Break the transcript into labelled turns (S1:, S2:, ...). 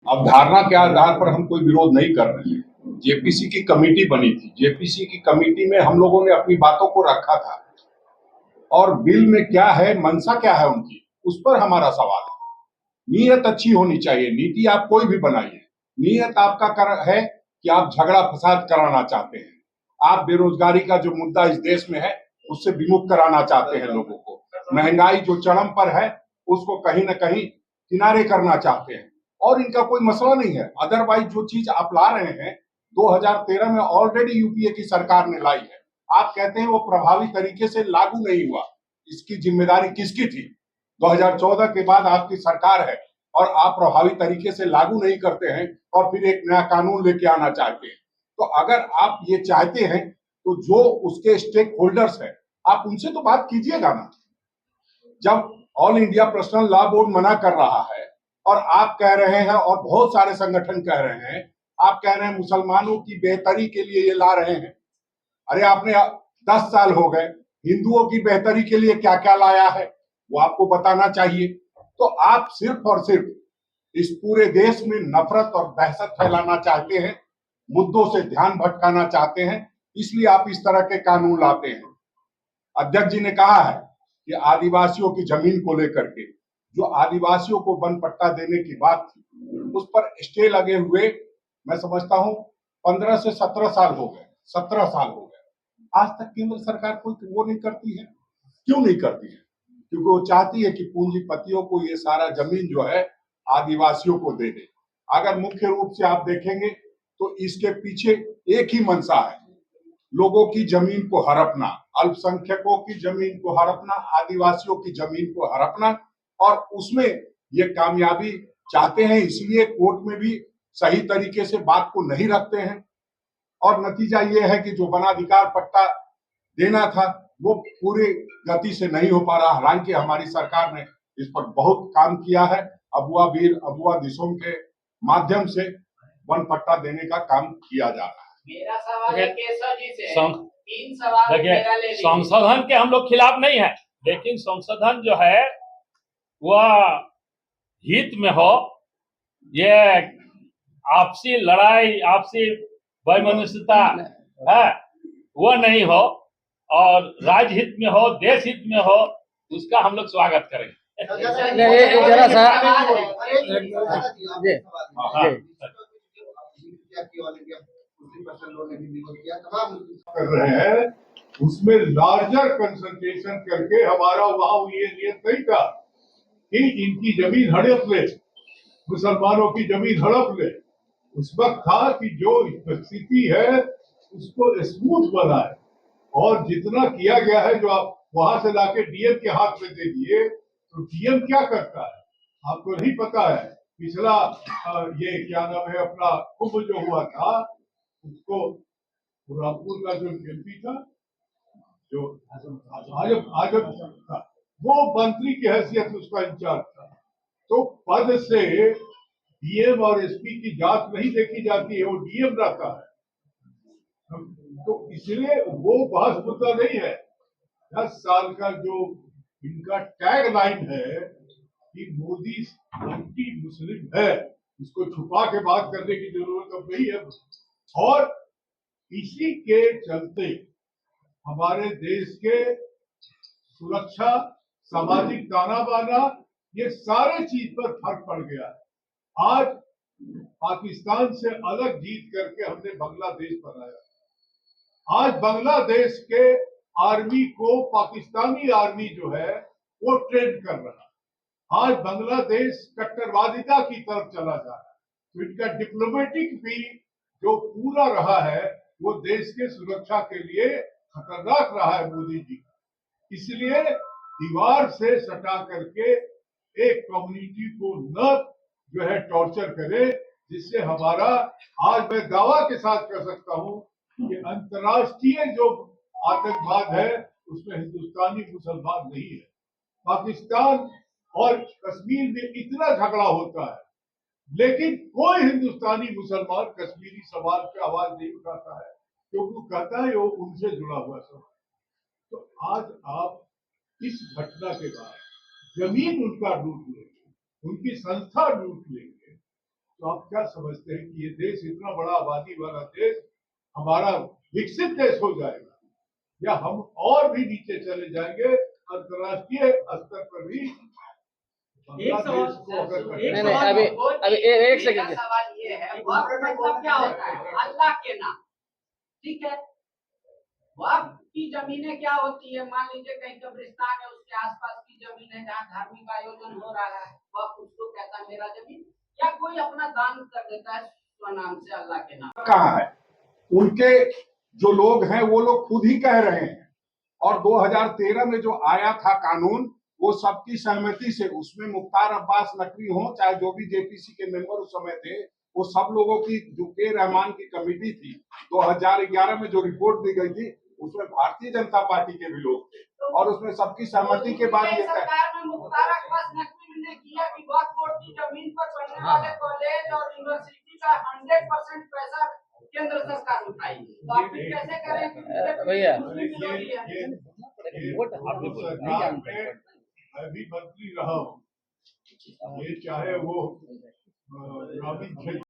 S1: अवधारणा के आधार पर हम कोई विरोध नहीं कर रहे हैं। जेपीसी की कमेटी बनी थी, जेपीसी की कमेटी में हम लोगों ने अपनी बातों को रखा था और बिल में क्या है, मंशा क्या है उनकी, उस पर हमारा सवाल है। नीयत अच्छी होनी चाहिए, नीति आप कोई भी बनाइए, नीयत आपका है कि आप झगड़ा फसाद कराना चाहते हैं, आप बेरोजगारी का जो मुद्दा इस देश में है उससे विमुख कराना चाहते हैं लोगों को, महंगाई जो चरम पर है उसको कहीं ना कहीं किनारे करना चाहते हैं, और इनका कोई मसला नहीं है। अदरवाइज जो चीज आप ला रहे हैं 2013 में ऑलरेडी यूपीए की सरकार ने लाई है, आप कहते हैं वो प्रभावी तरीके से लागू नहीं हुआ, इसकी जिम्मेदारी किसकी थी? 2014 के बाद आपकी सरकार है और आप प्रभावी तरीके से लागू नहीं करते हैं और फिर एक नया कानून लेके आना चाहते हैं। तो अगर आप ये चाहते हैं तो जो उसके स्टेक होल्डर्स हैं आप उनसे तो बात कीजिएगा ना। जब all India personal law board मना कर रहा है और आप कह रहे हैं और बहुत सारे संगठन कह रहे हैं, आप कह रहे हैं मुसलमानों की बेहतरी के लिए ये ला रहे हैं। अरे आपने 10 साल हो गए, हिंदुओं की बेहतरी के लिए क्या क्या लाया है वो आपको बताना चाहिए। तो आप सिर्फ और सिर्फ इस पूरे देश में नफरत और दहशत फैलाना चाहते हैं, मुद्दों से ध्यान भटकाना चाहते हैं, इसलिए आप इस तरह के कानून लाते हैं। अध्यक्ष जी ने कहा है कि आदिवासियों की जमीन को लेकर के जो आदिवासियों को वन पट्टा देने की बात थी उस पर स्टे लगे हुए मैं समझता हूं 15 से 17 साल हो गए, 17 साल हो गए, आज तक केंद्र सरकार कोई वो नहीं करती है। क्यों नहीं करती है? क्योंकि वो चाहती है कि पूंजीपतियों को ये सारा जमीन जो है आदिवासियों को दे दे। अगर मुख्य रूप से आप देखेंगे तो इसके पीछे एक ही मंशा है, लोगों की जमीन को हड़पना, अल्पसंख्यकों की जमीन को हड़पना, आदिवासियों की जमीन को हड़पना, और उसमें ये कामयाबी चाहते हैं, इसलिए कोर्ट में भी सही तरीके से बात को नहीं रखते हैं और नतीजा ये है कि जो वनाधिकार पट्टा देना था वो पूरी गति से नहीं हो पा रहा। हालांकि हमारी सरकार ने इस पर बहुत काम किया है, अबुआ वीर अबुआ दिसोम के माध्यम से वन पट्टा देने का काम किया जा रहा है।
S2: मेरा सवाल है केशव जी से, 3 सवाल मेरा ले लीजिए। संशोधन के हम लोग खिलाफ नहीं है, लेकिन संशोधन जो है वह हित में हो, ये आपसी लड़ाई, आपसी वैमनस्यता है वो नहीं हो, और राज्य हित में हो, देश हित में हो, उसका हम लोग स्वागत करेंगे।
S3: जरा सा
S1: कर रहे हैं उसमें लार्जर कंसंट्रेशन करके हमारा वहां ये नियत नहीं था कि इनकी जमीन हड़प ले, मुसलमानों की जमीन हड़प ले। उस वक्त था कि जो स्थिति है उसको स्मूथ बनाए, और जितना किया गया है जो आप वहां से लाके डीएम के हाथ में दे दिए, तो डीएम क्या करता है आपको नहीं पता है। पिछला ये क्या नाम है अपना कुंभ जो हुआ था, उसको रामपुर का जो एमपी था जो आजम था, वो मंत्री की हैसियत उसका इंचार्ज था। तो पद से डीएम और एसपी की जांच नहीं देखी जाती है, वो डीएम रहता है। तो इसलिए वो बहस मुद्दा नहीं है। 10 साल का जो इनका टैग लाइन है कि मोदी एंटी मुस्लिम है, इसको छुपा के बात करने की जरूरत अब नहीं है। और इसी के चलते हमारे देश के सुरक्षा, सामाजिक ताना बाना, ये सारे चीज पर फर्क पड़ गया है। आज पाकिस्तान से अलग जीत करके हमने बांग्लादेश बनाया। आज बांग्लादेश के आर्मी को पाकिस्तानी आर्मी जो है वो ट्रेन कर रहा है। आज बांग्लादेश कट्टरवादिता की तरफ चला जा रहा है। तो इनका डिप्लोमेटिक भी जो पूरा रहा है वो देश के सुरक्षा के लिए खतरनाक रहा है मोदी जी। इसलिए दीवार से सटा करके एक कम्युनिटी को न जो है टॉर्चर करे, जिससे हमारा, आज मैं दावा के साथ कर सकता हूं कि अंतर्राष्ट्रीय जो आतंकवाद है उसमें हिंदुस्तानी मुसलमान नहीं है। पाकिस्तान और कश्मीर में इतना झगड़ा होता है लेकिन कोई हिंदुस्तानी मुसलमान कश्मीरी सवाल पे आवाज नहीं उठाता है, क्योंकि वो कहता है वो उनसे जुड़ा हुआ सवाल। तो आज आप इस घटना के बाद जमीन उनका लूट लेंगे, उनकी संस्था लूट लेंगे, तो आप क्या समझते हैं कि ये देश इतना बड़ा आबादी वाला देश हमारा विकसित देश हो जाएगा, या हम और भी नीचे चले जाएंगे अंतर्राष्ट्रीय स्तर पर भी? बांग्लादेश को अगर
S3: नहीं नहीं अभी एक सेकंड
S4: मेरा सवाल ये है, वक्फ मतलब क्या होता है? अल्लाह के नाम, ठीक है। वक्फ की जमीनें क्या होती है? मान लीजिए कहीं कब्रिस्तान है, उसके आसपास की जमीन है जहाँ धार्मिक आयोजन हो रहा है, वक्फ उसको कहता है मेरा जमीन। या कोई अपना दान कर देता है स्वनाम से अल्लाह के नाम।
S1: कहाँ है? उनके जो लोग हैं वो लोग खुद ही कह रहे हैं, और 2013 में जो आया था कानून, वो सबकी सहमति से, उसमें मुख्तार अब्बास नकवी हो चाहे जो भी जेपीसी के मेंबर उस समय थे, वो सब लोगों की, जो के रहमान की कमेटी थी 2011 में जो रिपोर्ट दी गई थी, उसमें भारतीय जनता पार्टी के भी लोग थे, और उसमें सबकी सहमति के बाद ये
S4: सरकार में मुख्तार अब्बास नकवी ने किया कि वक्फ बोर्ड की जमीन पर बनने वाले कॉलेज और यूनिवर्सिटी का 100% पैसा केंद्र सरकार उठाएगी। तो आप फिर कैसे करें?
S3: भैया
S1: सरकार में मैं भी मंत्री रहा हूँ, ये चाहे वो ग्रामीण क्षेत्र